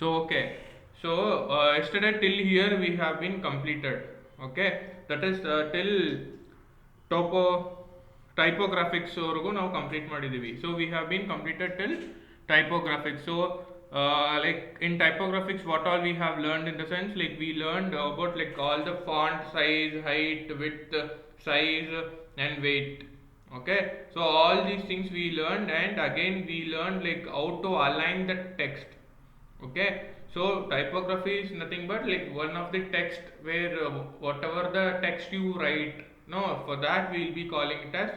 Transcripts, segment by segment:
So okay, so yesterday till here we have been completed. Okay, that is till topo typographics ವರೆಗೂ ನಾವು complete ಮಾಡಿದ್ದೀವಿ. So we have been completed till typographics. So like in typographics what all we have learned, in the sense like we learned about like all the font size, height, width, size and weight. Okay, so all these things we learned, and again we learned like how to align the text. Okay, so typography is nothing but like one of the text where whatever the text you write, no, for that we will be calling it as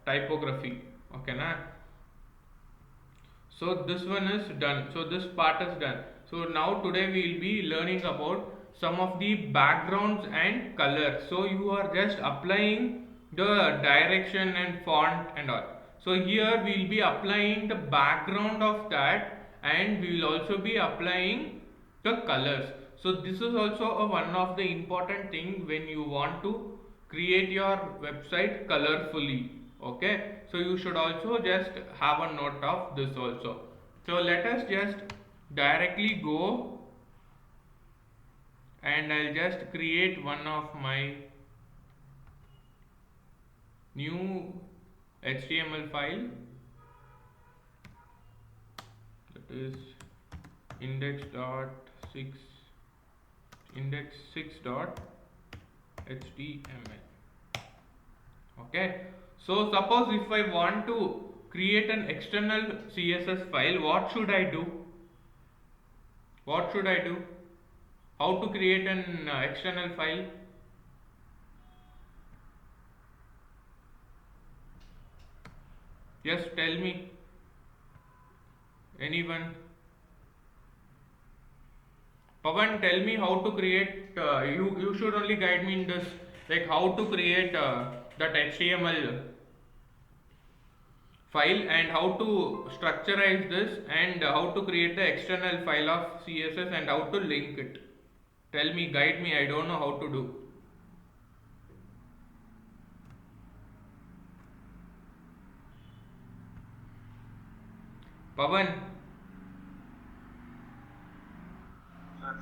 typography. Okay na. So this one is done, so this part is done. So now today we will be learning about some of the backgrounds and colors. So you are just applying the direction and font and all. So here we will be applying the background of that, and we will also be applying the colors. So this is also one of the important thing when you want to create your website colorfully. Okay, so you should also just have a note of this also. So let us just directly go, and I'll just create one of my new HTML file, that is index.6 index6.html. Okay, so suppose if I want to create an external CSS file, what should I do? What should I do? How to create an external file? Just tell me. Anyone? Pavan, tell me how to create. You should only guide me in this, like how to create that HTML file, and how to structurize this, and how to create the external file of CSS, and how to link it. Tell me, guide me. I don't know how to do. Pavan.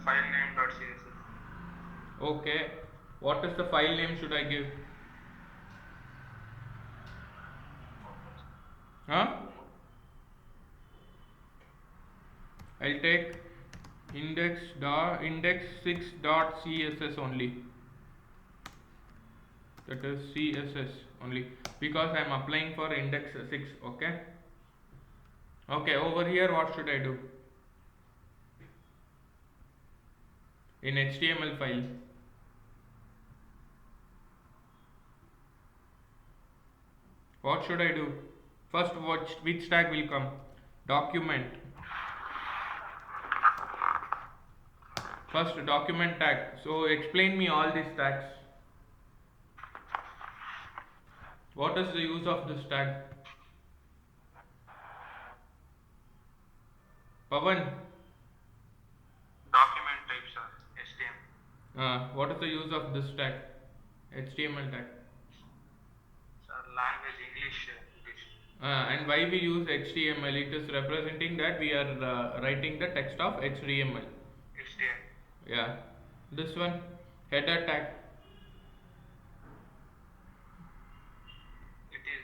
File name.css. Okay, what is the file name should I give? Huh? I'll take index6.css only. That is CSS only, because I am applying for index 6. Okay. Okay, over here what should I do? In HTML file, what should I do? First, which tag will come? Document. First document tag. So explain me all these tags. What is the use of this tag? Pavan. Document types are HTML. What is the use of this tag? HTML tag. Language English. And why we use HTML? It is representing that we are writing the text of HTML. Yeah. This one, header tag. It is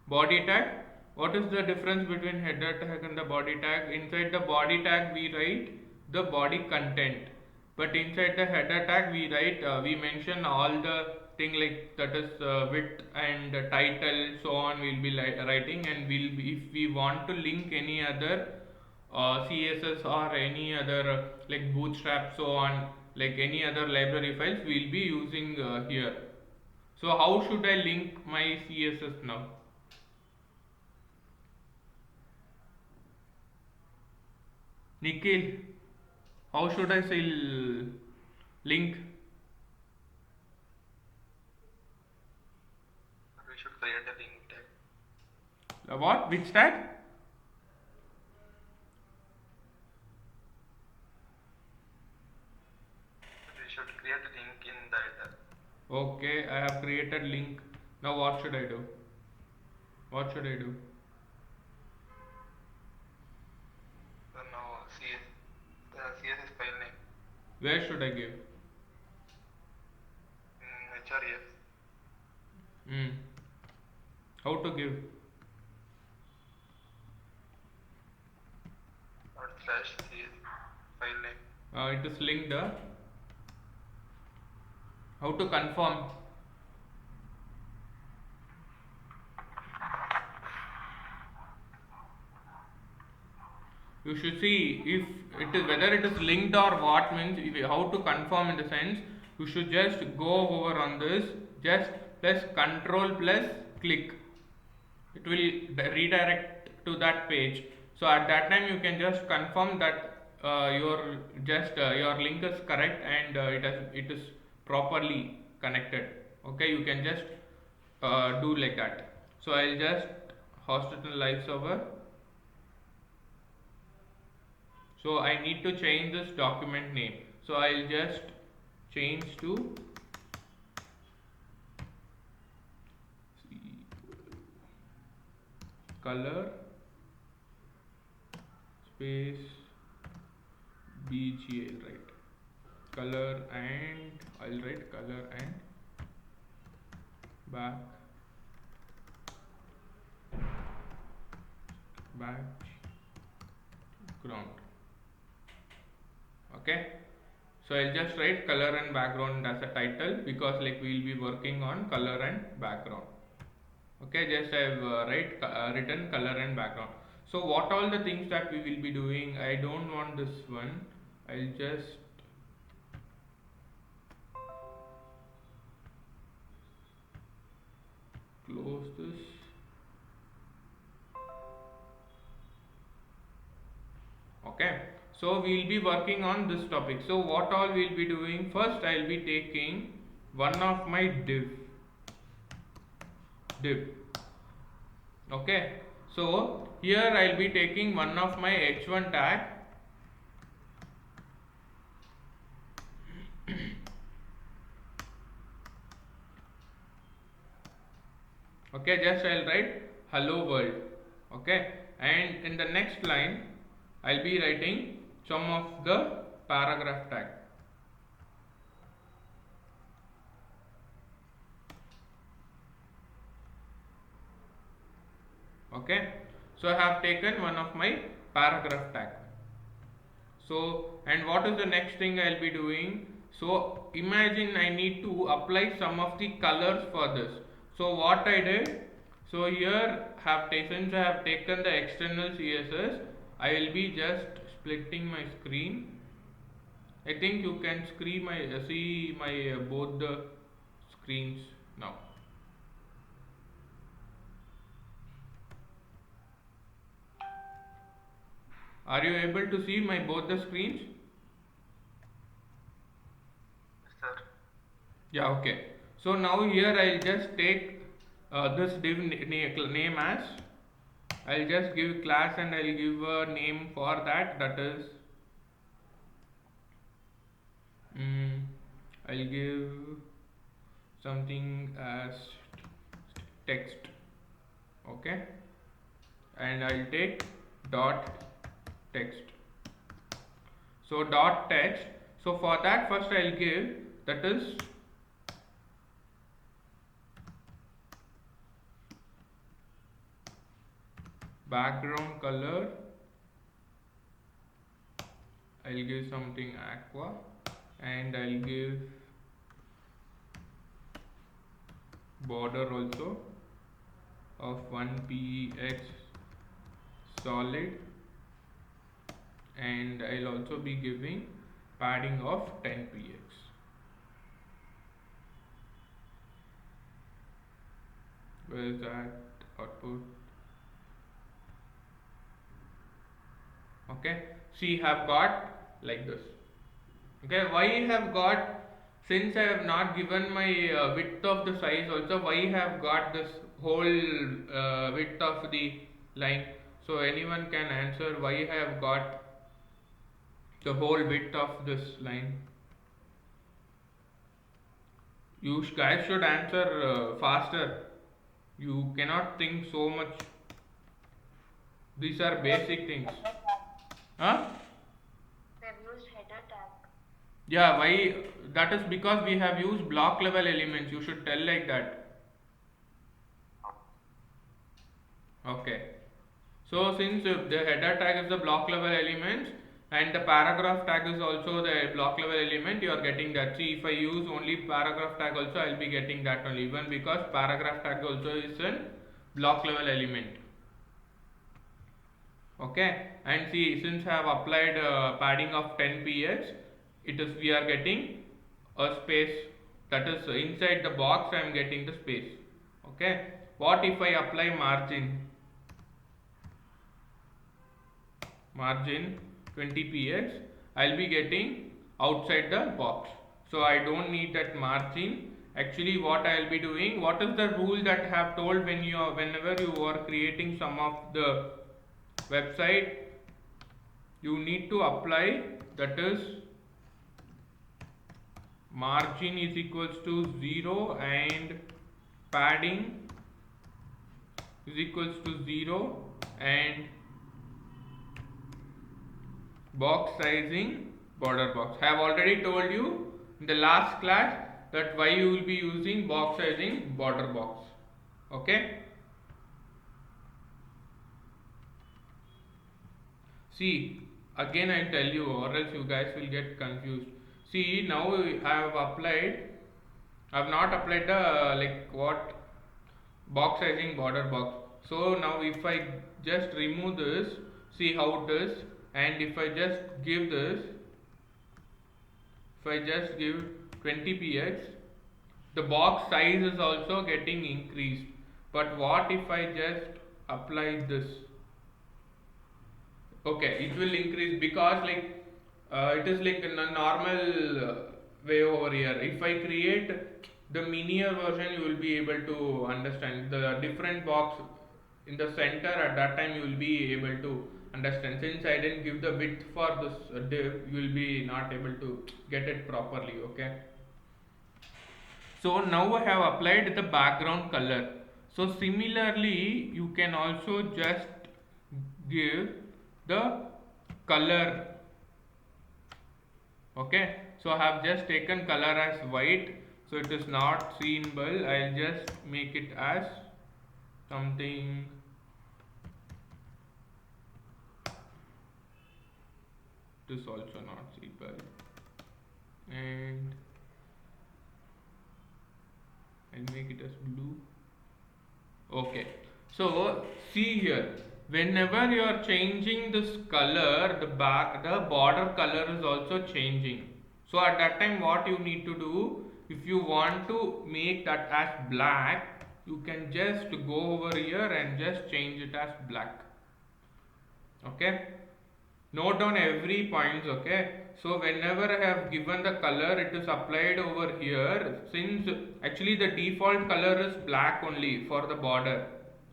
Body tag. What is the difference between header tag and the body tag? Inside the body tag we write the body content, but inside the header tag we write we mention all the thing, like that is width and title, so on we'll be writing, and we'll be, if we want to link any other CSS or any other like bootstrap, so on, like any other library files we'll be using here. So how should I link my CSS now? Nikhil, how should I say link? We should create a link tag. What? Which tag? We should create a link in the header. Okay, I have created link. Now what should I do? What should I do? So Where should I give? HREF. Hmm. How to give? Or slash CS file name. It is linked. How to confirm? You should see if it is whether it is linked or what, means how to confirm in the sense you should just go over on this, just press control plus click, it will redirect to that page. So at that time you can just confirm that your link is correct and it is properly connected. Okay, you can just do like that. So I'll just host it in live server. So I need to change this document name. So I'll just change to color space BGL, right? Color and I'll write color and background. Okay. So I'll just write color and background as a title because like we'll be working on color and background. Okay, just I've written color and background. So what all the things that we will be doing, I don't want this one. I'll just close this. Okay, so we'll be working on this topic. So what all we'll be doing, first I'll be taking one of my div. Okay, so here I'll be taking one of my h1 tag. Okay, just I'll write hello world. Okay, and in the next line I'll be writing some of the paragraph tag. Okay, so I have taken one of my paragraph tag. So, and what is the next thing I'll be doing? So imagine I need to apply some of the colors for this. So what I did, so here since I have taken the external CSS, I will be just splitting my screen. I think you can see my both the screens now. Are you able to see my both the screens? Yes, sir. Yeah, okay. So now here I'll just take this div name as, I'll just give class and I'll give a name for that, that is I'll give something as text. Okay, and I'll take dot text. So dot text, so for that first I'll give, that is background color, I'll give something aqua, and I'll give border also of 1px solid, and I'll also be giving padding of 10px. Where is that output? Okay, see, have got like this. Okay, why I have got, since I have not given my width of the size also, why I have got this whole width of the line? So anyone can answer why I have got the whole width of this line? You guys should answer faster. You cannot think so much. These are basic things. Huh? They've used header tag. Yeah, why? That is because we have used block level elements. You should tell like that. Okay. So since the header tag is the block level elements and the paragraph tag is also the block level element, you are getting that. See, if I use only paragraph tag also, I will be getting that only, even because paragraph tag also is a block level element. Okay, and see, since I have applied padding of 10 px, it is we are getting a space, that is inside the box I am getting the space. Okay, what if I apply margin 20 px, I'll be getting outside the box, so I don't need that margin. Actually what I'll be doing, what is the rule that I have told when you are, whenever you are creating some of the website, you need to apply, that is margin is equals to 0 and padding is equals to 0 and box sizing border box. I have already told you in the last class that why you will be using box sizing border box. Okay. See, again I tell you, or else you guys will get confused. See, now I have applied, I have not applied the like what box sizing border box. So now if I just remove this, see how it is, and if I just give this, if I just give 20 px, the box size is also getting increased. But what if I just apply this? Okay, it will increase because like it is like a normal way over here. If I create the minier version, you will be able to understand the different box in the center. At that time you will be able to understand. Since I didn't give the width for this div, you will be not able to get it properly. Okay. So now I have applied the background color. So similarly you can also just give the color. Okay, so I have just taken color as white, so it is not symbol. I'll just make it as something, it is also not symbol, and I'll make it as blue. Okay, so see here, whenever you are changing this color, the border color is also changing. So at that time what you need to do, if you want to make that as black, you can just go over here and just change it as black. Okay, note down every points. Okay, so whenever I have given the color, it is applied over here. Since actually the default color is black only for the border.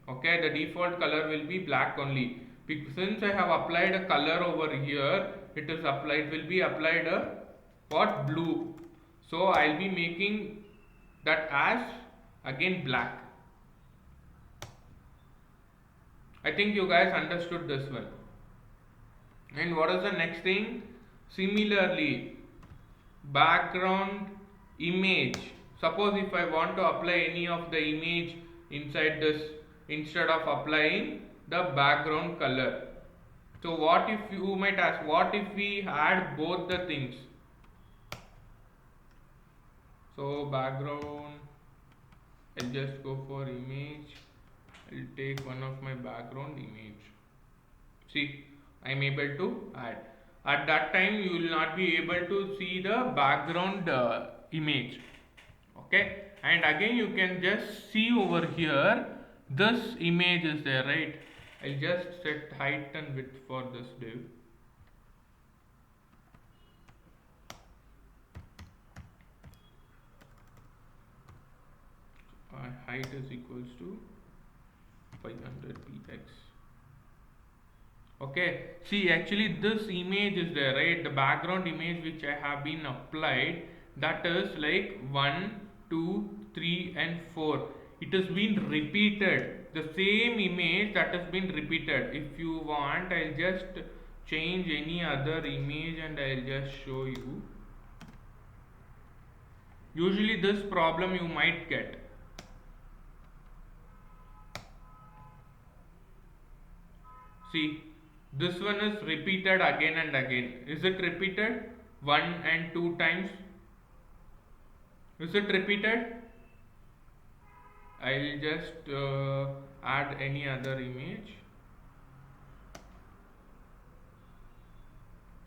Okay, the default color will be black only. Since I have applied a color over here, it is applied, will be applied a what, blue. So I'll be making that as again black. I think you guys understood this one. And what is the next thing? Similarly, background image. Suppose if I want to apply any of the image inside this, instead of applying the background color. So what if, you might ask, what if we add both the things? So background, I'll just go for image. I'll take one of my background image. See, I am able to add. At that time you will not be able to see the background image. Okay, and again you can just see over here, this image is there, right? I'll just set height and width for this div. Height is equals to 500 px. Okay, see, actually this image is there, right? The background image which I have been applied, that is like 1 2 3 and 4. It has been repeated, the same image that has been repeated. If you want, I'll just change any other image and I'll just show you. Usually this problem you might get. See, this one is repeated again and again. Is it repeated 1 and 2 times? Is it repeated? I'll just add any other image.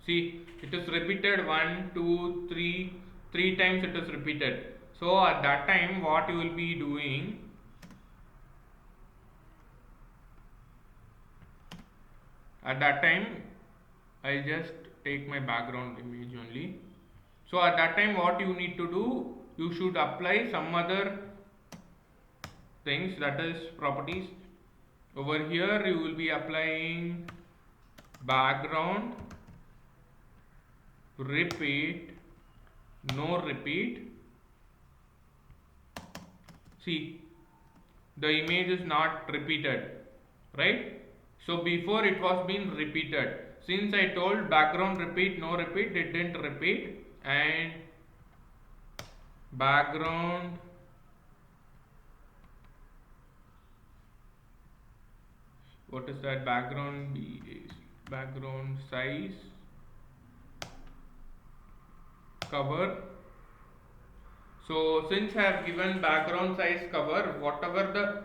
See, it is repeated 1, 2, 3 times it is repeated. So at that time what you will be doing, at that time I just take my background image only. So at that time what you need to do, you should apply some other things, that is properties. Over here you will be applying background repeat, no repeat. See, the image is not repeated, right? So before it was being repeated. Since I told background repeat, no repeat, it didn't repeat, and background what is that, background size cover. So since I have given background size cover, whatever the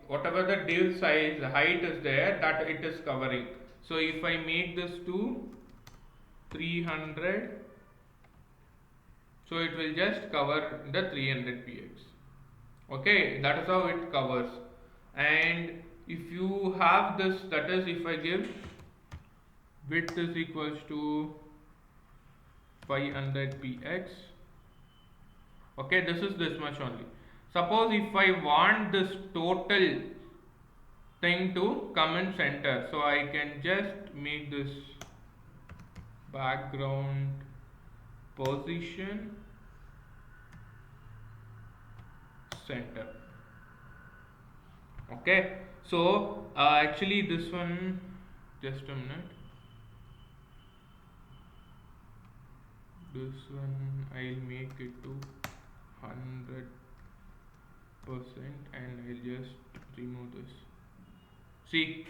whatever the div size height is there, that it is covering. So if I make this to 300, so it will just cover the 300 px. Okay, that is how it covers. And if you have this, that is, if I give width is equals to 500 px, okay, this is this much only. Suppose if I want this total thing to come in center, so I can just make this background position center. Okay, so actually this one, just a minute, this one I'll make it to 100% and I'll just remove this. See,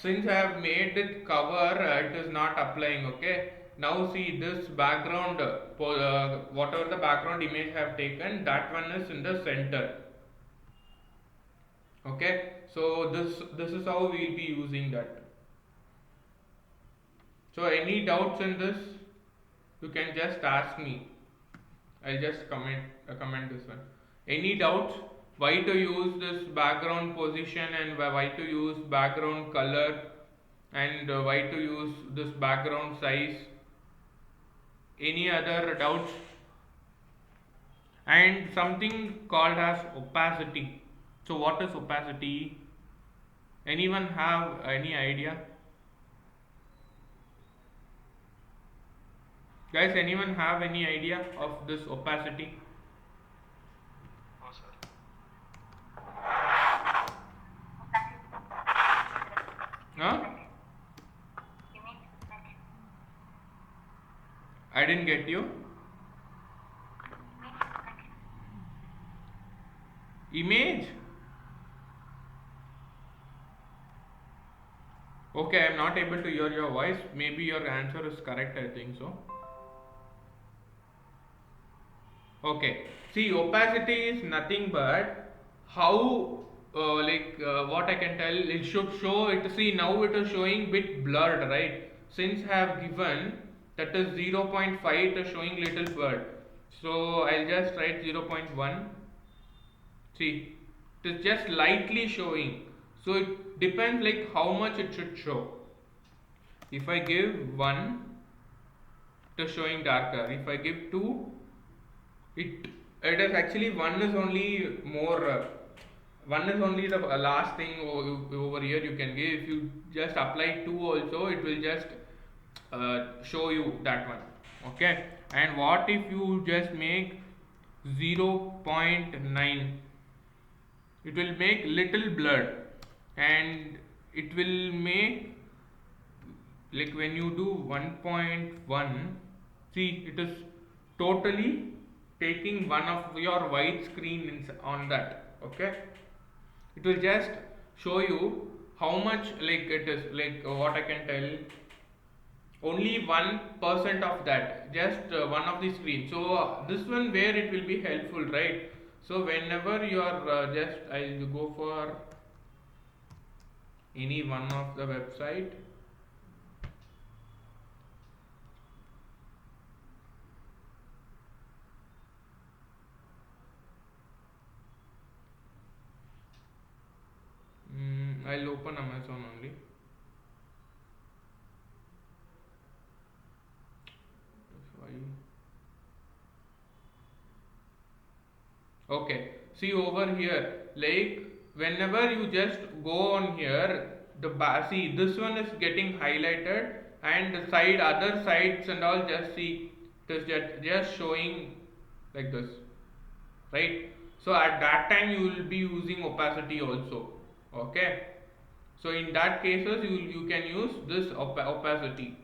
since I have made it cover, it is not applying. Okay, now see this background, whatever the background image I have taken, that one is in the center. Okay, so this is how we will be using that. So any doubts in this, you can just ask me. I'll just comment this one. Any doubts? Why to use this background position, and why to use background color, and why to use this background size? Any other doubts? And something called as opacity. So what is opacity? Anyone have any idea? Guys, anyone have any idea of this opacity? No, sir. Huh? I didn't get you. Image? Okay, I am not able to hear your voice. Maybe your answer is correct, I think so. Okay, see, opacity is nothing but how what I can tell, it should show it. See, now it is showing bit blurred, right? Since I have given that is 0.5, it is showing little blurred. So I'll just write 0.1. See, it is just lightly showing. So it depends like how much it should show. If I give 1, it is showing darker. If I give 2, it is actually 1 is only more 1 is only the last thing over here you can give. If you just apply 2 also, it will just show you that one. Okay, and what if you just make 0.9? It will make little blurred, and it will make, like when you do 1.1, see, it is totally taking one of your white screen on that. Okay, it will just show you how much, like it is, like what I can tell, only 1% of that, just one of the screen. So this one where it will be helpful, right? So whenever you are just, I'll go for any one of the website. I'll open Amazon only. Why? Okay, see over here, like whenever you just go on here, see this one is getting highlighted, and the side, other sides and all, just see it is just showing like this, right? So at that time you will be using opacity also. Okay, so in that cases you can use this opacity.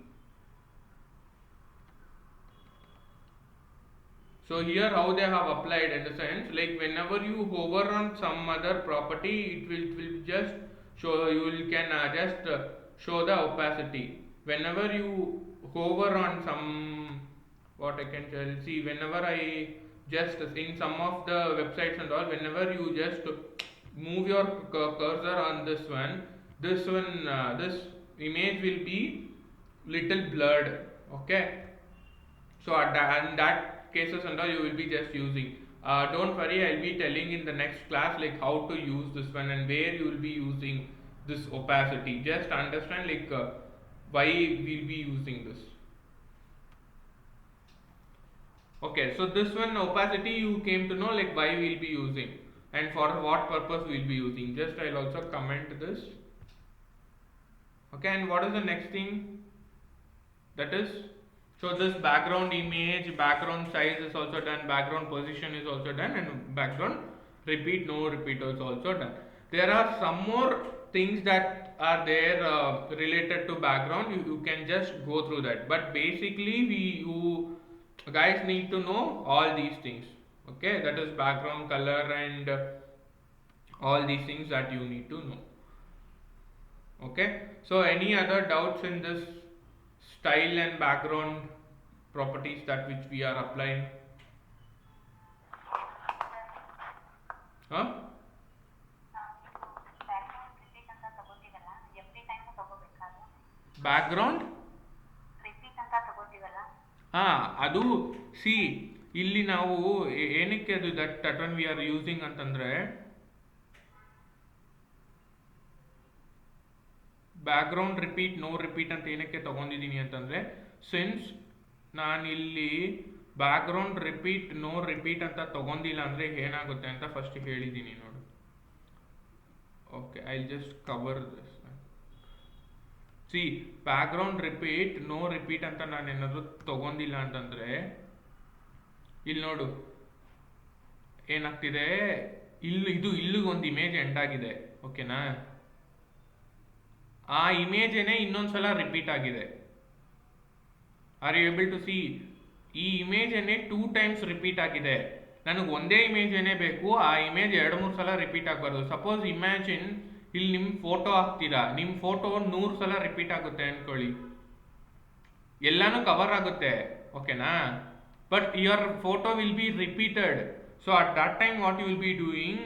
So here how they have applied, in the sense, like whenever you hover on some other property, it will just show, you can just show the opacity. Whenever you hover on some, what I can tell, see whenever I just, in some of the websites and all, whenever you just move your cursor on this one, this image will be little blurred. Okay, so at that cases and all, you will be just using, don't worry, I'll be telling in the next class like how to use this one and where you will be using this opacity. Just understand like why we'll be using this. Okay, so this one opacity you came to know like why we'll be using and for what purpose we'll be using. Just I'll also comment this. Okay, and what is the next thing? That is, so this background image, background size is also done, background position is also done, and background repeat, no repeat is also done. There are some more things that are there related to background. You can just go through that, but basically you guys need to know all these things. Okay, that is background color and all these things that you need to know. Okay, so any other doubts in this style and background properties that which we are applying? Huh? Background ಅದು C ಇಲ್ಲಿ ನಾವು ಏನಕ್ಕೆ ಅದು that one we are using ಅಂತಂದ್ರೆ, background repeat no repeat ಅಂತ ಏನಕ್ಕೆ ತಗೊಂಡಿದ್ದೀನಿ ಅಂತಂದ್ರೆ, ಸಿನ್ಸ್ ನಾನಿಲ್ಲಿ ಬ್ಯಾಕ್ಗ್ರೌಂಡ್ ರಿಪೀಟ್ ನೋ ರಿಪೀಟ್ ಅಂತ ತಗೊಂಡಿಲ್ಲ ಅಂದ್ರೆ ಏನಾಗುತ್ತೆ ಅಂತ ಫಸ್ಟ್ ಹೇಳಿದ್ದೀನಿ ನೋಡು. Okay, I just cover this. See background repeat no repeat ಅಂತ ನಾನು ಏನಾದರೂ ತಗೊಂಡಿಲ್ಲ ಅಂತಂದ್ರೆ, ಇಲ್ಲಿ ನೋಡು ಏನಾಗ್ತಿದೆ, ಇಲ್ಲಿಗೊಂದು ಇಮೇಜ್ ಎಂಡ್ ಆಗಿದೆ. ಓಕೆನಾ, ಆ ಇಮೇಜೇನೆ ಇನ್ನೊಂದ್ಸಲ ರಿಪೀಟ್ ಆಗಿದೆ. Are you able to see? ಈ ಇಮೇಜೇನೆ 2 times ರಿಪೀಟ್ ಆಗಿದೆ. ನನಗೆ ಒಂದೇ ಇಮೇಜೇನೆ ಬೇಕು, ಆ ಇಮೇಜ್ 2-3 ಸಲ ರಿಪೀಟ್ ಆಗಬಾರ್ದು. ಸಪೋಸ್ ಇಮ್ಯಾಜಿನ್ ಇಲ್ಲಿ ನಿಮ್ಮ ಫೋಟೋ ಹಾಕ್ತೀರಾ, ನಿಮ್ಮ ಫೋಟೋ 100 ಸಲ ರಿಪೀಟ್ ಆಗುತ್ತೆ ಅನ್ಕೊಳ್ಳಿ, ಎಲ್ಲಾನು ಕವರ್ ಆಗುತ್ತೆ. ಓಕೆನಾ, but your photo will be repeated. So at that time what you will be doing,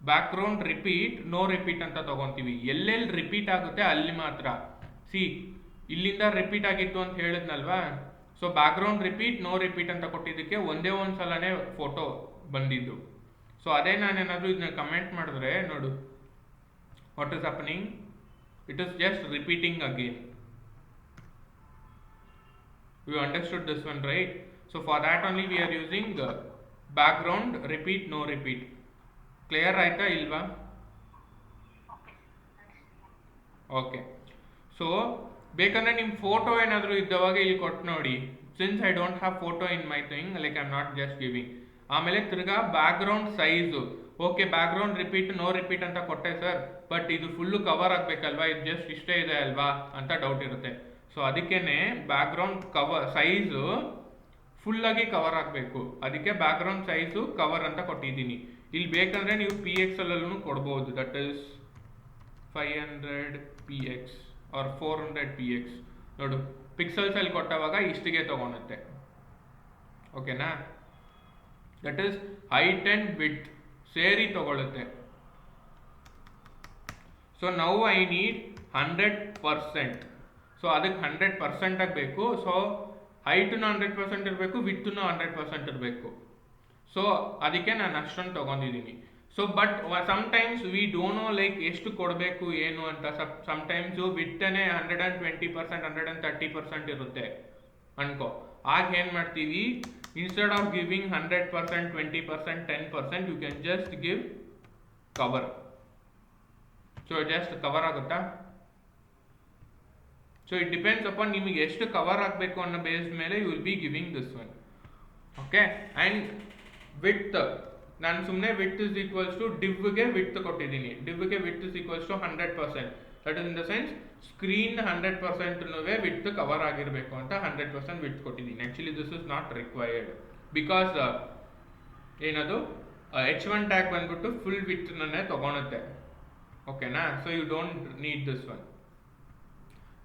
background repeat no repeat ಅಂತ ತಗೊಂತೀವಿ. ಎಲ್ಲೆಲ್ಲಿ ರಿಪೀಟ್ ಆಗುತ್ತೆ ಅಲ್ಲಿ ಮಾತ್ರ. ಸಿ ಇಲ್ಲಿಂದ ರಿಪೀಟ್ ಆಗಿತ್ತು ಅಂತ ಹೇಳಿದ್ನಲ್ವಾ, so background repeat no repeat ಅಂತ ಕೊಟ್ಟಿದ್ದಕ್ಕೆ ಒಂದೇ ಒಂದು ಸಲನೇ ಫೋಟೋ ಬಂದಿದ್ದು. ಸೊ ಅದೇ ನಾನೇನಾದರೂ ಇದನ್ನ ಕಮೆಂಟ್ ಮಾಡಿದ್ರೆ ನೋಡು, what is happening, it is just repeating again. You understood this one, right? So for that only we are using background repeat no repeat. Clear ಆಯ್ತಾ ಇಲ್ವಾ? ಓಕೆ, ಸೊ ಬೇಕಂದ್ರೆ ನಿಮ್ಮ ಫೋಟೋ ಏನಾದರೂ ಇದ್ದವಾಗ ಇಲ್ಲಿ ಕೊಟ್ಟು ನೋಡಿ. Since I don't have photo in my thing, like I am not just giving. ಆಮೇಲೆ ತಿರ್ಗಾ background size, okay background repeat no repeat ಅಂತ ಕೊಟ್ಟೆ ಸರ್, ಬಟ್ ಇದು ಫುಲ್ಲು ಕವರ್ ಆಗಬೇಕಲ್ವಾ, ಇದು ಜಸ್ಟ್ ಇಷ್ಟೇ ಇದೆ ಅಲ್ವಾ ಅಂತ ಡೌಟ್ ಇರುತ್ತೆ. ಸೊ ಅದಕ್ಕೇನೆ ಬ್ಯಾಕ್ಗ್ರೌಂಡ್ ಕವರ್ ಸೈಜು ಫುಲ್ ಆಗಿ ಕವರ್ ಆಗಬೇಕು. ಅದಕ್ಕೆ ಬ್ಯಾಕ್ಗ್ರೌಂಡ್ ಸೈಜು ಕವರ್ ಅಂತ ಕೊಟ್ಟಿದ್ದೀನಿ. ಇಲ್ಲಿ ಬೇಕಂದ್ರೆ ನೀವು PXL ಅಲ್ಲೂ ಕೊಡ್ಬೋದು. That is 500 px or 400 px. ನೋಡು, ಪಿಕ್ಸಲ್ಸ್ ಅಲ್ಲಿ ಕೊಟ್ಟವಾಗ ಇಷ್ಟಿಗೆ ತಗೊಳುತ್ತೆ. ಓಕೆನಾ? That is height and width ಸೇರಿ ತಗೊಳುತ್ತೆ. So now I need 100%. So ಅದಕ್ಕೆ 100% ಆಗಬೇಕು. ಸೊ ಹೈಟನ್ನು 100% ಇರಬೇಕು, ವಿಡ್ತನ್ನು 100% ಇರಬೇಕು. ಸೊ ಅದಕ್ಕೆ ನಾನು ಅಷ್ಟೊಂದು ತೊಗೊಂಡಿದ್ದೀನಿ. So but sometimes we don't know like ಎಷ್ಟು ಕೊಡಬೇಕು ಏನು ಅಂತ. ಸಮ್ಟೈಮ್ಸು ವಿಡ್ತನೇ 120%, 130% ಇರುತ್ತೆ ಅನ್ಕೋ. ಆಗ ಏನು ಮಾಡ್ತೀವಿ, instead of giving 100%, 20%, 10%, you can just give cover. So just cover ಆಗುತ್ತಾ? ಸೊ ಇಟ್ ಡಿಪೆಂಡ್ಸ್ ಅಪಾನ್ ನಿಮಗೆ ಎಷ್ಟು ಕವರ್ ಆಗಬೇಕು ಅನ್ನೋ ಬೇಸ್ ಮೇಲೆ you will be giving this one. Okay. And width ನಾನು ಸುಮ್ಮನೆ ವಿಡ್ತ್ ಇಸ್ ಈಕ್ವಲ್ಸ್ ಟು ಡಿವ್ಗೆ ವಿಡ್ತ್ ಕೊಟ್ಟಿದ್ದೀನಿ. ಡಿವ್ಗೆ width is equals to 100%. That is in the sense screen 100% width cover ಆಗಿರಬೇಕು ಅಂತ 100% ವಿಡ್ತ್ ಕೊಟ್ಟಿದ್ದೀನಿ. Actually this is not required because ಏನದು H1 tag ಬಂದ್ಬಿಟ್ಟು ಫುಲ್ ವಿಡ್ತ್ನೇ ತಗೊಳುತ್ತೆ. ಓಕೆನಾ? So you don't need this one.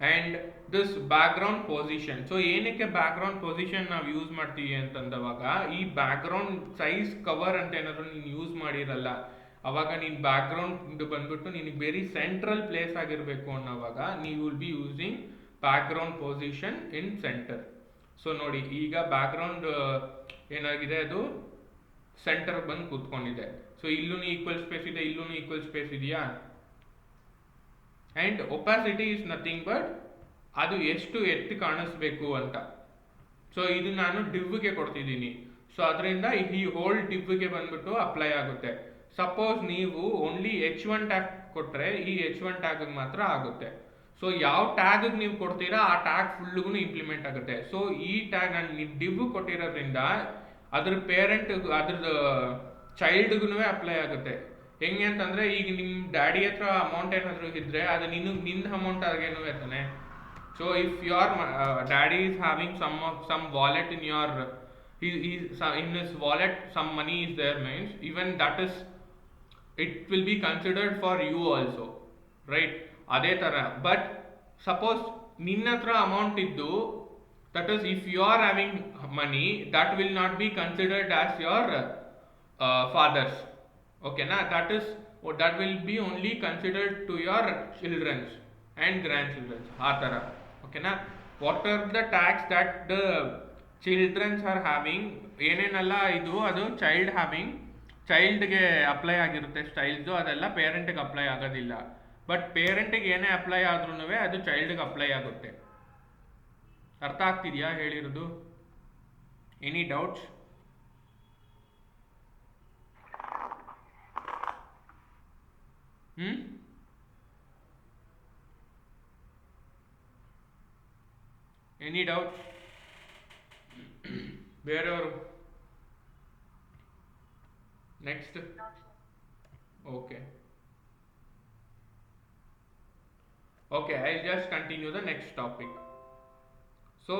And this background position. So ಏನಕ್ಕೆ background position ನಾವು ಯೂಸ್ ಮಾಡ್ತೀವಿ ಅಂತಂದವಾಗ, ಈ ಬ್ಯಾಕ್ಗ್ರೌಂಡ್ ಸೈಜ್ ಕವರ್ ಅಂತ ಏನಾದರೂ ನೀನು ಯೂಸ್ ಮಾಡಿರಲ್ಲ, ಅವಾಗ ನೀನು ಬ್ಯಾಕ್ಗ್ರೌಂಡ್ ಬಂದ್ಬಿಟ್ಟು ನಿನಗೆ ವೆರಿ ಸೆಂಟ್ರಲ್ ಪ್ಲೇಸ್ ಆಗಿರಬೇಕು ಅನ್ನೋವಾಗ ನೀವು will be using background position in centre. So ನೋಡಿ, ಈಗ ಬ್ಯಾಕ್ಗ್ರೌಂಡ್ ಏನಾಗಿದೆ, ಅದು ಸೆಂಟರ್ ಬಂದು ಕೂತ್ಕೊಂಡಿದೆ. ಸೊ ಇಲ್ಲೂ ಈಕ್ವಲ್ ಸ್ಪೇಸ್ ಇದೆ, ಇಲ್ಲೂ ಈಕ್ವಲ್ ಸ್ಪೇಸ್ ಇದೆಯಾ? And opacity is nothing but ಅದು ಎಷ್ಟು ಎತ್ತಿ ಕಾಣಿಸ್ಬೇಕು ಅಂತ. ಸೊ ಇದು ನಾನು ಡಿವ್ಗೆ ಕೊಡ್ತಿದ್ದೀನಿ. ಸೊ ಅದರಿಂದ ಈ ಹೋಲ್ ಡಿವ್ಗೆ ಬಂದ್ಬಿಟ್ಟು ಅಪ್ಲೈ ಆಗುತ್ತೆ. ಸಪೋಸ್ ನೀವು ಓನ್ಲಿ H1 ಟ್ಯಾಗ್ ಕೊಟ್ಟರೆ ಈ H1 ಟ್ಯಾಗ್ ಮಾತ್ರ ಆಗುತ್ತೆ. ಸೊ ಯಾವ ಟ್ಯಾಗ್ ನೀವು ಕೊಡ್ತೀರಾ ಆ ಟ್ಯಾಗ್ ಫುಲ್ಗೂ ಇಂಪ್ಲಿಮೆಂಟ್ ಆಗುತ್ತೆ. ಸೊ ಈ ಟ್ಯಾಗ್ ನಾನು ನೀವು ಡಿವ್ ಕೊಟ್ಟಿರೋದ್ರಿಂದ ಅದ್ರ ಪೇರೆಂಟ್ ಅದ್ರದ್ದು ಚೈಲ್ಡ್ಗೂ ಅಪ್ಲೈ ಆಗುತ್ತೆ. ಹೆಂಗೆ ಅಂತಂದರೆ, ಈಗ ನಿಮ್ಮ ಡ್ಯಾಡಿ ಹತ್ರ ಅಮೌಂಟ್ ಏನಾದರೂ ಇದ್ದರೆ ಅದು ನಿನ್ನ ಅಮೌಂಟ್ ಆಗೇನು ತಾನೆ. So if your daddy is having some wallet in your in his wallet some money is there means even that is it will be considered for you also, right? ಅದೇ ಥರ. But suppose ನಿನ್ನ ಹತ್ರ amount ಇದ್ದು, that is if you are having money, that will not be considered as your father's. ಓಕೆನಾ? that will be only considered to your children's and grandchildren's. ಆ ಥರ. ಓಕೆನಾ? What are the tax that the childrens are having, ಏನೇನೆಲ್ಲ ಇದು ಅದು ಚೈಲ್ಡ್ಗೆ apply ಆಗಿರುತ್ತೆ styles, ಅದೆಲ್ಲ ಪೇರೆಂಟಿಗೆ apply ಆಗೋದಿಲ್ಲ. ಬಟ್ ಪೇರೆಂಟಿಗೆ ಏನೇ ಅಪ್ಲೈ ಆದ್ರೂ ಅದು ಚೈಲ್ಡ್ಗೆ ಅಪ್ಲೈ ಆಗುತ್ತೆ. ಅರ್ಥ ಆಗ್ತಿದೆಯಾ ಹೇಳಿರೋದು? Any doubts? Any doubts? ಬೇರೆಯವರು? Next. Okay, I'll just continue the next topic. So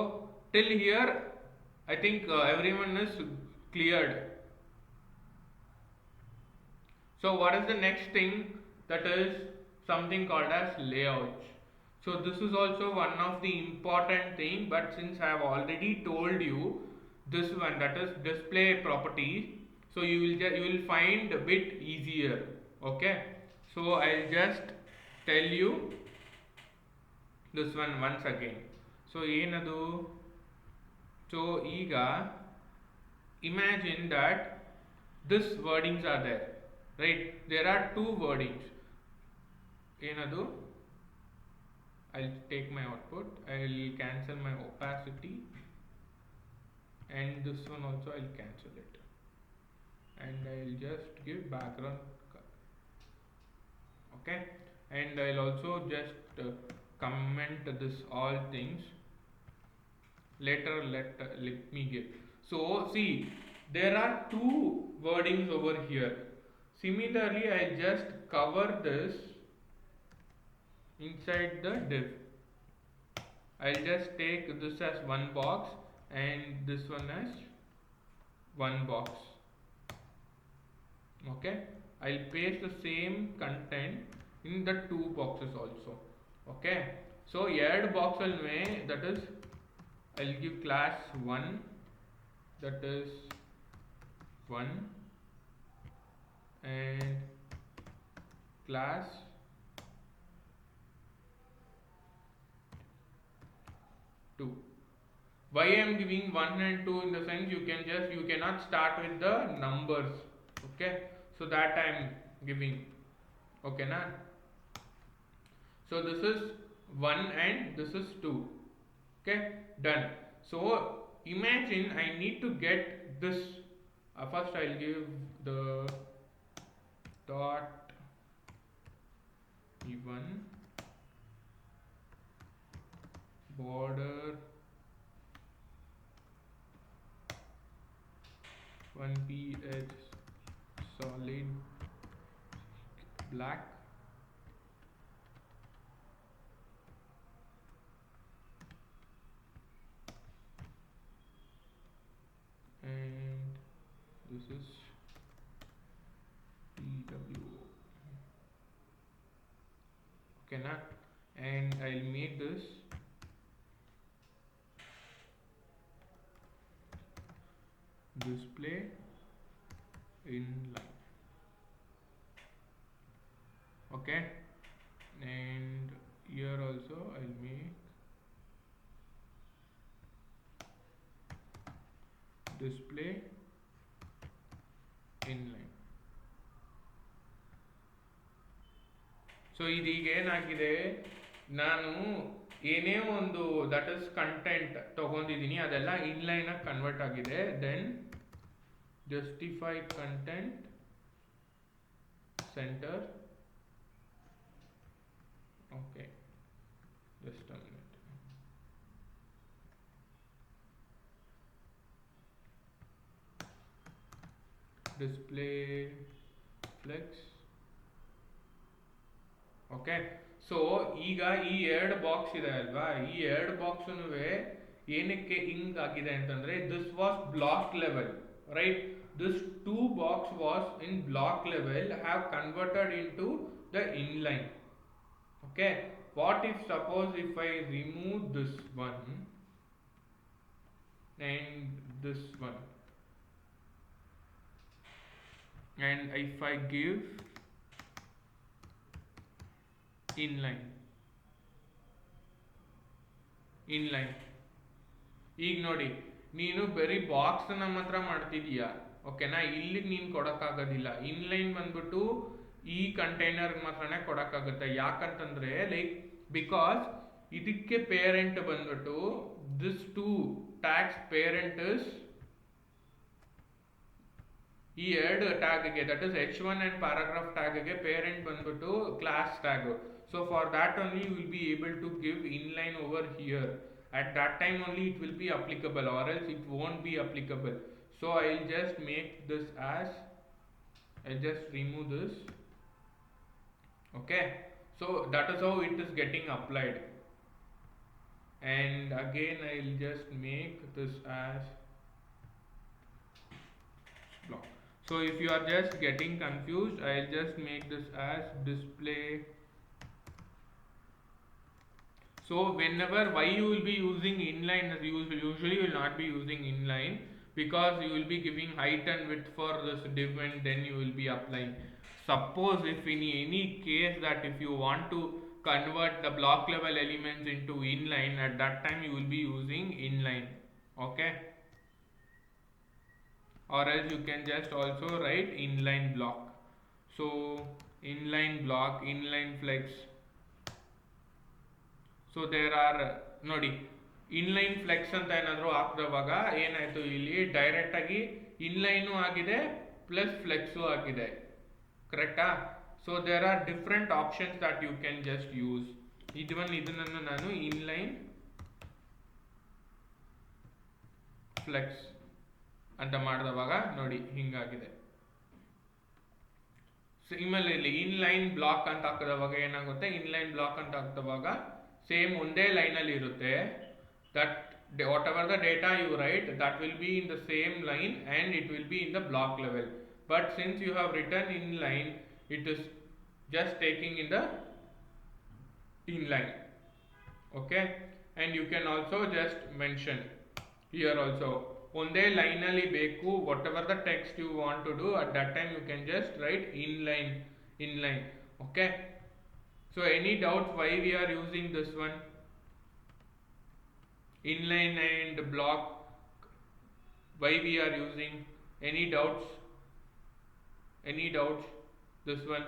till here I think everyone is cleared. So what is the next thing? That is something called as layouts. So this is also one of the important thing, but since I have already told you this one, that is display properties, so you will find a bit easier. Okay, so I'll just tell you this one once again. So ಏನದು? So ಈಗ imagine that this wordings are there, right? There are two wordings. ಏನದು? I'll take my output, I'll cancel my opacity, and this one also I'll cancel it, and I'll just give background. Okay, and I'll also just comment this all things later. Let me give. So see, there are two wordings over here. Similarly, I'll just cover this inside the div. I'll just take this as one box and this one as one box. Okay, I'll paste the same content in the two boxes also. Okay, so ಎರಡು box alme, that is I'll give class 1, that is 1, and class 2. Why I am giving 1 and 2? In the sense, you cannot start with the numbers. Okay, so that I am giving. Okay na? So this is 1 and this is 2. Okay, done. So imagine I need to get this. First I'll give the dot e1 border 1ph solid black, and this is PW. Okay na? And I'll make this display inline. Okay, and here also I'll make display inline. So ಇದೀಗ ಏನಾಗಿದೆ, ನಾನು ಏನೇ ಒಂದು that is content ತಗೊಂಡಿದ್ದೀನಿ ಅದೆಲ್ಲ inline ಆಗಿ convert ಆಗಿದೆ. Then justify content center. Okay, just a minute. Display flex. Okay, so ಈಗ ಈ ಎರಡು ಬಾಕ್ಸ್ ಇದೆ ಅಲ್ವಾ, ಈ ಎರಡು ಬಾಕ್ಸ್ ಏನಕ್ಕೆ ಹಿಂಗ್ ಆಗಿದೆ ಅಂತಂದ್ರೆ this was block level, right? This two box was in block level, have converted in to the inline. Okay, what if suppose if I remove this one and this one, and if I give inline, ಈಗ ನೋಡಿ, ನೀನು ಬರೀ box ನಮ್ಮ ಹತ್ರ ಮಾಡ್ತಿದೀಯ. ಓಕೆನಾ, ಇಲ್ಲಿಗೆ ನೀನು ಕೊಡಕ್ಕಾಗೋದಿಲ್ಲ. Inline ಬಂದ್ಬಿಟ್ಟು ಈ ಕಂಟೈನರ್ ಮಾತ್ರನೇ ಕೊಡಕ್ಕಾಗುತ್ತೆ. ಯಾಕಂತಂದ್ರೆ ಲೈಕ್ ಬಿಕಾಸ್ ಇದಕ್ಕೆ ಪೇರೆಂಟ್ ಬಂದ್ಬಿಟ್ಟು this two tags parent is ಈ ಎರಡು ಟ್ಯಾಗ್ಗೆ, that is h1 and paragraph ಟ್ಯಾಗ್ಗೆ ಪೇರೆಂಟ್ ಬಂದ್ಬಿಟ್ಟು class tag. So for that only you will be able to give inline over here. At that time only it will be applicable, or else it won't be applicable. So I'll just make this as, I'll just remove this. Okay, so that is how it is getting applied. And again I'll just make this as block. So if you are just getting confused, I'll just make this as display. So whenever, why you will be using inline, you usually will not be using inline, because you will be giving height and width for this div and then you will be applying. Suppose if in any case that if you want to convert the block level elements into inline, at that time you will be using inline. Okay, or else you can just also write inline block. So inline block, inline flex. So there are ನೋಡಿ, inline flex ಅಂತ ಏನಾದರೂ ಹಾಕಿದವಾಗ ಏನಾಯಿತು, ಇಲ್ಲಿ ಡೈರೆಕ್ಟಾಗಿ ಇನ್ಲೈನು ಆಗಿದೆ plus flex ಆಗಿದೆ. ಕರೆಕ್ಟಾ? So there are different options that you can just use. ಇದನ್ನು ನಾನು ಇನ್ಲೈನ್ ಫ್ಲೆಕ್ಸ್ ಅಂತ ಮಾಡಿದವಾಗ ನೋಡಿ ಹಿಂಗಾಗಿದೆ. ಸಿಮಿಲರ್ಲಿ ಇನ್ಲೈನ್ ಬ್ಲಾಕ್ ಅಂತ ಹಾಕಿದವಾಗ ಏನಾಗುತ್ತೆ, ಇನ್ಲೈನ್ ಬ್ಲಾಕ್ ಅಂತ ಹಾಕಿದವಾಗ ಸೇಮ್ ಒಂದೇ ಲೈನಲ್ಲಿ ಇರುತ್ತೆ. That whatever the data you write, that will be in the same line and it will be in the block level. But since you have written inline, it is just taking in the inline. Okay, and you can also just mention here also ಒಂದೇ line ಅಲ್ಲಿ ಬೇಕು, whatever the text you want to do at that time you can just write inline. Okay, so any doubts why we are using this one inline and block, why we are using? Any doubts this one?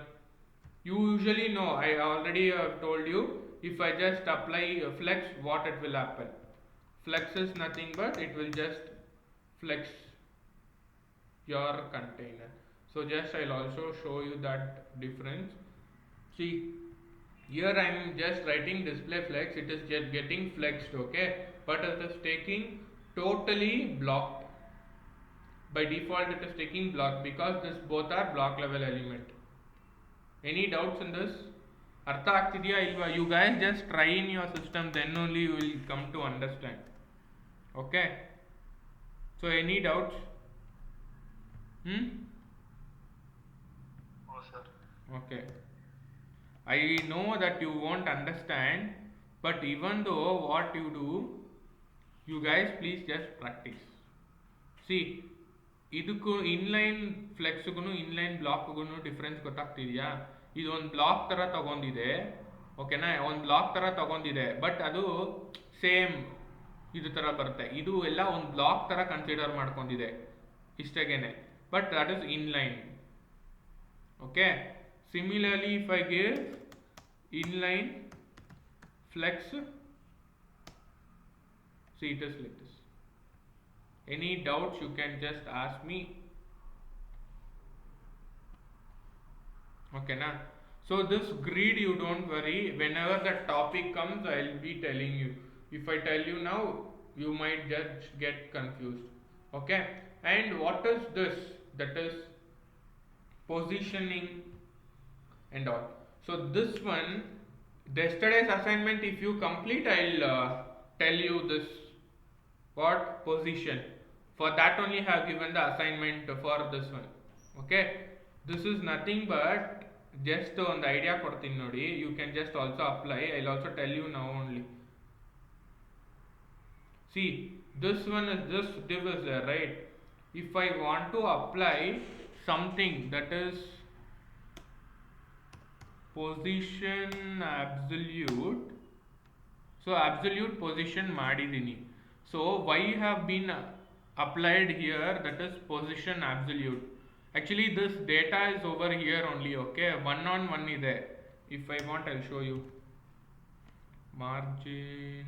You usually know, I already have told you, if I just apply flex, what it will happen. Flex is nothing but it will just flex your container. So just I'll also show you that difference. See, here I am just writing display flex, it is just getting flexed, okay, but it is taking totally blocked. By default it is taking block because this both are block level element. Any doubts in this? ಅರ್ಥ ಆಗ್ತಿದೆಯಾ ಇಲ್ವಾ? You guys just try in your system, then only you will come to understand. Okay, so any doubts? Oh, sir. Okay, I know that you won't understand, but even though what you do, you guys please just practice. See, ಇದಕ್ಕೂ inline ಫ್ಲೆಕ್ಸ್ಗೂ inline ಬ್ಲಾಕ್ಗೂ difference ಗೊತ್ತಾಗ್ತಿದೆಯಾ? ಇದು ಒಂದು block ಥರ ತಗೊಂಡಿದೆ, ಓಕೆನಾ, ಒಂದು block ಥರ ತಗೊಂಡಿದೆ, but ಅದು ಸೇಮ್ ಇದು ಥರ ಬರುತ್ತೆ. ಇದು ಎಲ್ಲ ಒಂದು ಬ್ಲಾಕ್ ಥರ ಕನ್ಸಿಡರ್ ಮಾಡ್ಕೊಂಡಿದೆ ಇಷ್ಟಾಗೇನೆ, but that is inline. Okay, similarly if I give inline flex, see it is like this. Any doubts you can just ask me. Okay na? So this grid, you don't worry, whenever the topic comes I will be telling you. If I tell you now, you might just get confused. Okay, and what is this? That is positioning and all. So this one, yesterday's assignment if you complete, I'll tell you this what position. For that only I have given the assignment for this one. Okay, this is nothing but just ಒಂದು idea ಕೊಡ್ತೀನಿ ನೋಡಿ, you can just also apply. I'll also tell you now only. See, this one is this div is there, right? If I want to apply something that is position absolute, so absolute position ಮಾಡಿದೀನಿ. So y have been applied here, that is position absolute. Actually this data is over here only, okay, 1 on 1 ಇದೆ. If I want I'll show you. Margin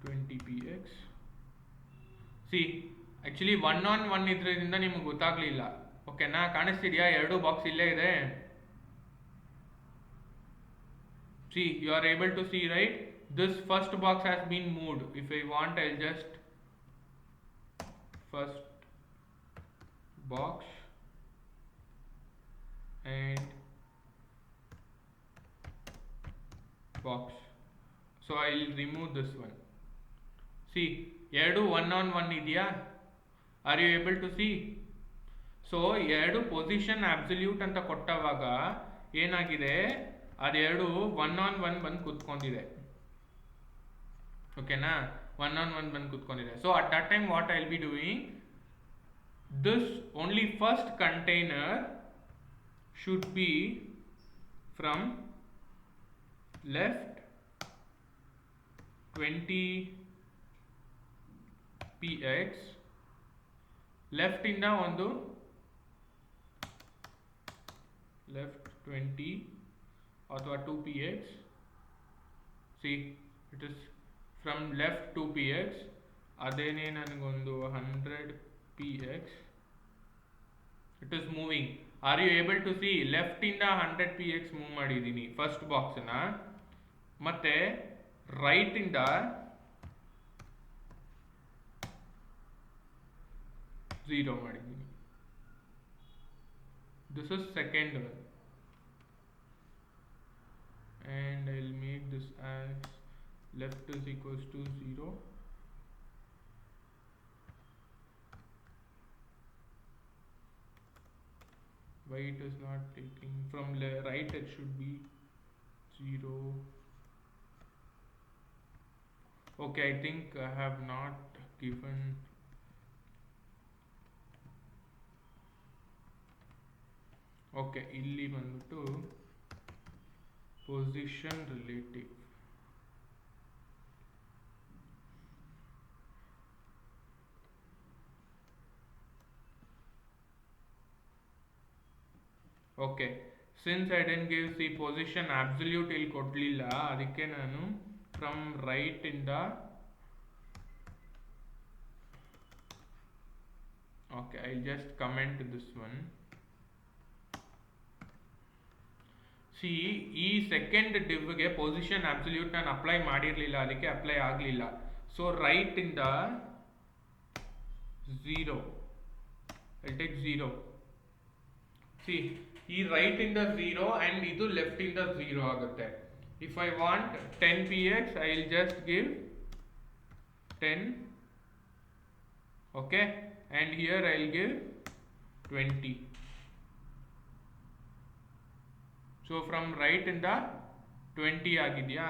20px. See, actually 1 on 1 ಇದ್ರಿಂದ ನಿಮಗೆ ಗೊತ್ತಾಗ್ಲಿಲ್ಲ, ಓಕೆನಾ? ಕಾಣಿಸ್ತಿದ್ಯಾ? ಎರಡು box ಇಲ್ಲೇ ಇದೆ. See, you are able to see, right? This first box has been moved. If I want, I'll just first box and box. So I'll remove this one. See, ಎರಡು 1 on 1 ಇದೆಯಾ? Are you able to see? So ಎರಡು position absolute ಅಂತ ಕೊಟ್ಟವಾಗ ಏನಾಗಿದೆ, ಅದೆರಡು 1 on 1 ಬಂದು ಕೂತ್ಕೊಂಡಿದೆ, ಓಕೆನಾ? 1 on 1 ಬಂದು ಕೂತ್ಕೊಂಡಿದೆ. So at that time what I will be doing, this only first container should be from left 20px, left ಇಂದ ಒಂದು left 20 ಅಥವಾ 2px. see, it is from left 2px, ಅದೇನೇ ನನಗೊಂದು 100px, it is moving. Are you able to see? left ಇಂದ 100px move ಮಾಡಿದ್ದೀನಿ first ಬಾಕ್ಸ್ನ, ಮತ್ತೆ right ಇಂದ 0 ಮಾಡಿದ್ದೀನಿ. this is second one, and I'll make this as left is equals to 0 Why it is not taking from right? It should be 0. Okay, I think I have not given. Okay, ಇಲ್ಲಿ ಬಂದ್ಬಿಟ್ಟು position relative. Okay since I dent give C position absolute ಇಲ್ಲಿ ಕೊಡಲಿಲ್ಲ, ಅದಕ್ಕೆ ನಾನು from right ಇಂದ okay I just comment this one. C ಈ second ಡಿವ್ಗೆ position absolute ನಾನು apply ಮಾಡಿರಲಿಲ್ಲ, ಅದಕ್ಕೆ ಅಪ್ಲೈ ಆಗಲಿಲ್ಲ. ಸೊ ರೈಟ್ ಇಂದ 0 ಐ ಟೇಕ್ 0. ಸಿ ಈ ರೈಟ್ ಇಂದ 0 ಅಂಡ್ ಇದು ಲೆಫ್ಟ್ ಇಂದ 0 ಆಗುತ್ತೆ. If I want 10px I will just give 10. Okay and here I will give 20. So from right ಇಂದ 20 ಆಗಿದೆಯಾ?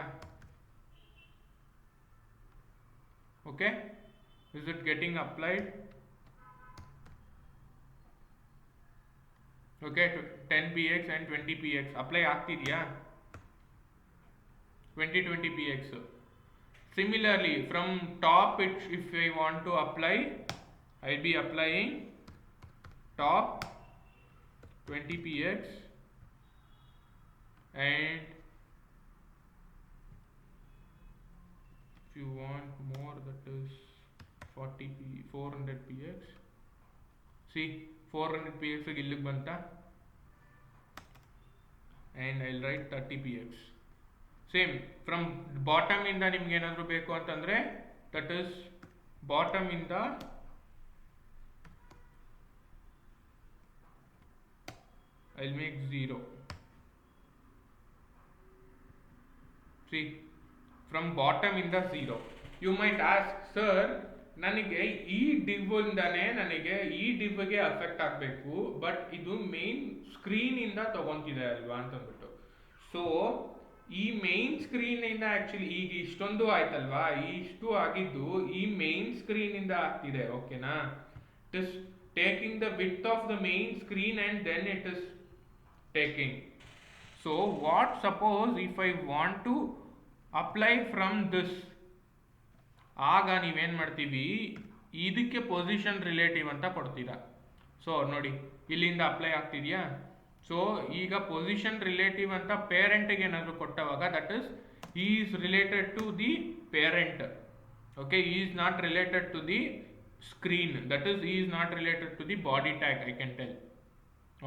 Okay, is it getting applied? Okay, 10px and 20px apply ಆಗ್ತಿದೆಯಾ? 20px. Similarly from top, if I want to apply, I will be applying top 20px and if you want more, that is 400px. see 400px ಇಲ್ಲಿಗೆ ಬಂತ, and I'll write 30px. Same from bottom ಇಂದ ನಿಮ್ಗೆ ಏನಾದರೂ ಬೇಕು ಅಂತಂದ್ರೆ that is bottom ಇಂದ I'll make 0. see from bottom ಇಂದ 0. you might ask, sir ನನಗೆ ಈ ಡಿವ್ ಇಂದಾನೆ ನನಗೆ ಈ ಡಿವ್ಗೆ ಅಫೆಕ್ಟ್ ಆಗಬೇಕು, ಬಟ್ ಇದು ಮೇನ್ ಸ್ಕ್ರೀನ್ ಇಂದ ತಗೊಂತಿದೆ ಅಲ್ವಾ ಅಂತಂದ್ಬಿಟ್ಟು. ಸೊ ಈ ಮೇನ್ ಸ್ಕ್ರೀನ್ ಇಂದ ಆಕ್ಚುಲಿ ಈಗ ಇಷ್ಟೊಂದು ಆಯ್ತಲ್ವಾ, ಇಷ್ಟು ಆಗಿದ್ದು ಈ ಮೇನ್ ಸ್ಕ್ರೀನ್ ಇಂದ ಆಗ್ತಿದೆ. ಓಕೆನಾ? It is taking the width of the main screen and then it is taking. So what suppose if I want to apply from this, ಆಗ ನೀವೇನು ಮಾಡ್ತೀವಿ, ಇದಕ್ಕೆ ಪೊಸಿಷನ್ ರಿಲೇಟಿವ್ ಅಂತ ಕೊಡ್ತೀರಾ. ಸೊ ನೋಡಿ ಇಲ್ಲಿಂದ ಅಪ್ಲೈ ಆಗ್ತಿದೆಯಾ? ಸೊ ಈಗ ಪೊಸಿಷನ್ ರಿಲೇಟಿವ್ ಅಂತ ಪೇರೆಂಟ್ಗೆ ಏನಾದರೂ ಕೊಟ್ಟವಾಗ that is is related to the parent. Okay, is not related to the screen, that is is not related to the body tag, I can tell.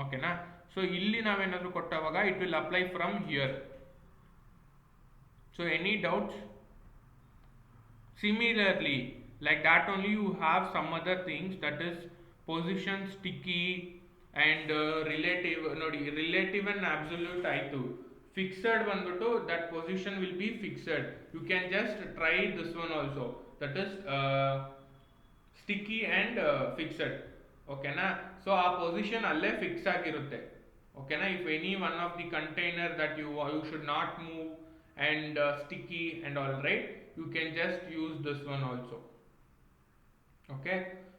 ಓಕೆನಾ? So ಇಲ್ಲಿ ನಾವೇನಾದರೂ ಕೊಟ್ಟವಾಗ it will apply from here. So any doubts? Similarly, like that only you have some other things, that is position, sticky and relative. ನೋಡಿ relative and absolute ಆಯಿತು. Fixed ಬಂದ್ಬಿಟ್ಟು that position will be fixed. You can just try this one also, that is sticky and fixed. ಓಕೆನಾ? So ಆ position ಅಲ್ಲೇ fix ಆಗಿರುತ್ತೆ. ಓಕೆನಾ? If any one of the container that you should not move and sticky and all, right, you can just use this one also. Okay,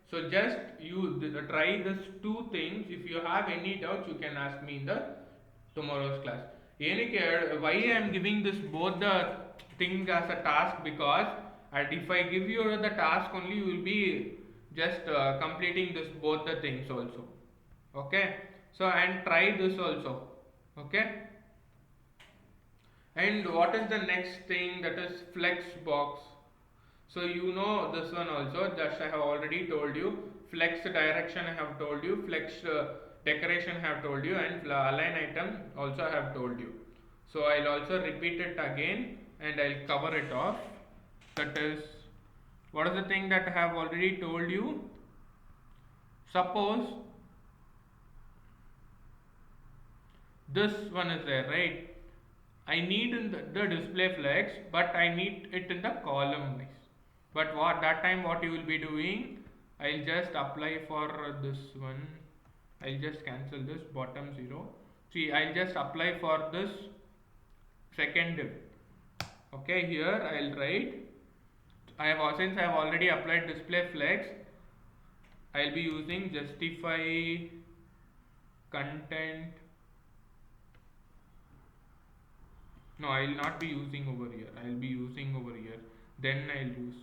so just you try this two things. If you have any doubts you can ask me in the tomorrow's class. Why I am giving this both the thing as a task, because and if I give you the task only, you will be just completing this both the things also. Okay, so and try this also. Okay, and what is the next thing? That is flex box. So you know this one also, just I have already told you. Flex direction I have told you, flex decoration I have told you, and align item also I have told you. So I'll also repeat it again and I'll cover it off. That is, what is the thing that I have already told you? Suppose this one is there, right? I need in the display flex, but I need it in the column wise. But what that time what you will be doing, I'll just apply for this one. I'll just cancel this bottom 0. See, I'll just apply for this second div. Okay, here I'll write, since I have already applied display flex, I'll be using justify content. No, I'll not be using over here. I'll be using over here. Then I'll use.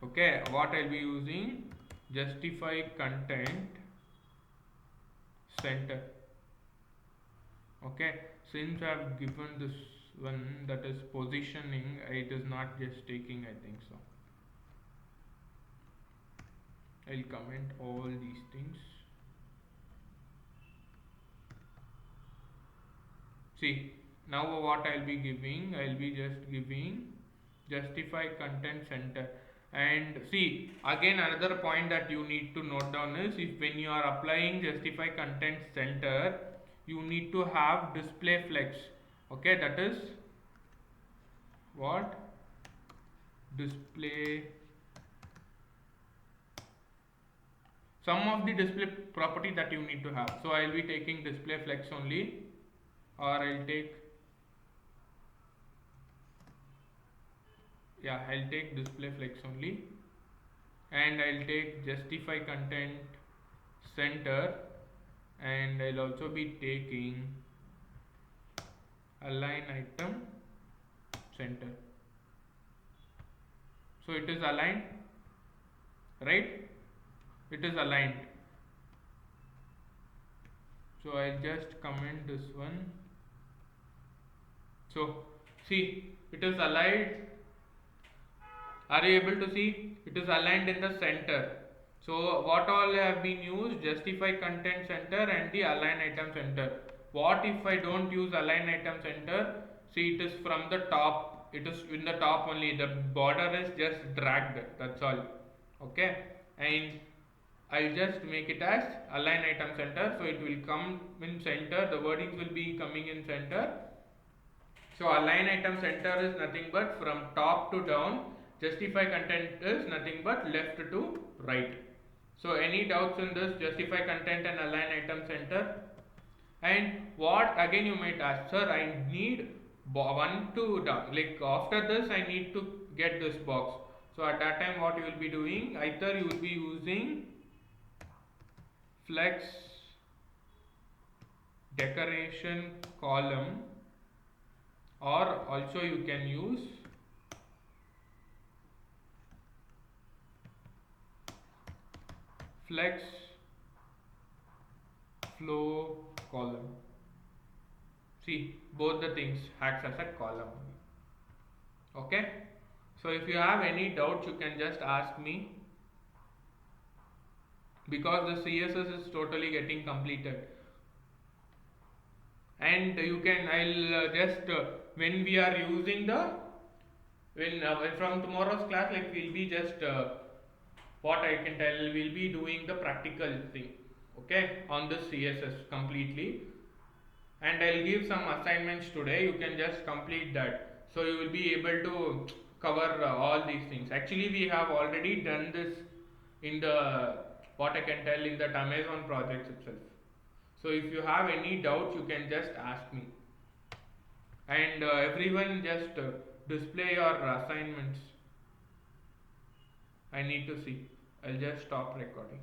Okay, what I'll be using? Justify content center. Okay, since I've given this one, that is positioning, it is not just taking, I think so. I'll comment all these things. See, now what I'll be giving, I'll be just giving justify content center. And see, again another point that you need to note down is, if when you are applying justify content center, you need to have display flex. Okay, that is what? Display, some of the display property that you need to have. So I'll be taking display flex only, or I'll take, yeah, I'll take display flex only, and I'll take justify content center, and I'll also be taking align item center. So it is aligned, right? It is aligned. So I'll just comment this one. So see, it is aligned. Are you able to see? It is aligned in the center. So what all have been used? Justify content center and the align item center. What if I don't use align item center? See, it is from the top. It is in the top only. The border is just dragged. That's all. Okay. And I'll just make it as align item center. So it will come in center. The wordings will be coming in center. So align item center is nothing but from top to down. Justify content is nothing but left to right. So any doubts in this justify content and align item center? And what again you might ask, sir, I need one to down, like after this I need to get this box. So at that time what you will be doing, either you will be using flex decoration column, or also you can use flex flow column. See, both the things acts as a column. Okay, so if you have any doubts you can just ask me, because the CSS is totally getting completed. And you can, I'll just when we are using the, when from tomorrow's class, like we'll be just what I can tell, we'll be doing the practical thing, okay, on this CSS completely. And I'll give some assignments today, you can just complete that, so you will be able to cover all these things. Actually we have already done this in the, what I can tell, in that Amazon projects itself. So if you have any doubts you can just ask me. And everyone just display your assignments. I need to see. I'll just stop recording.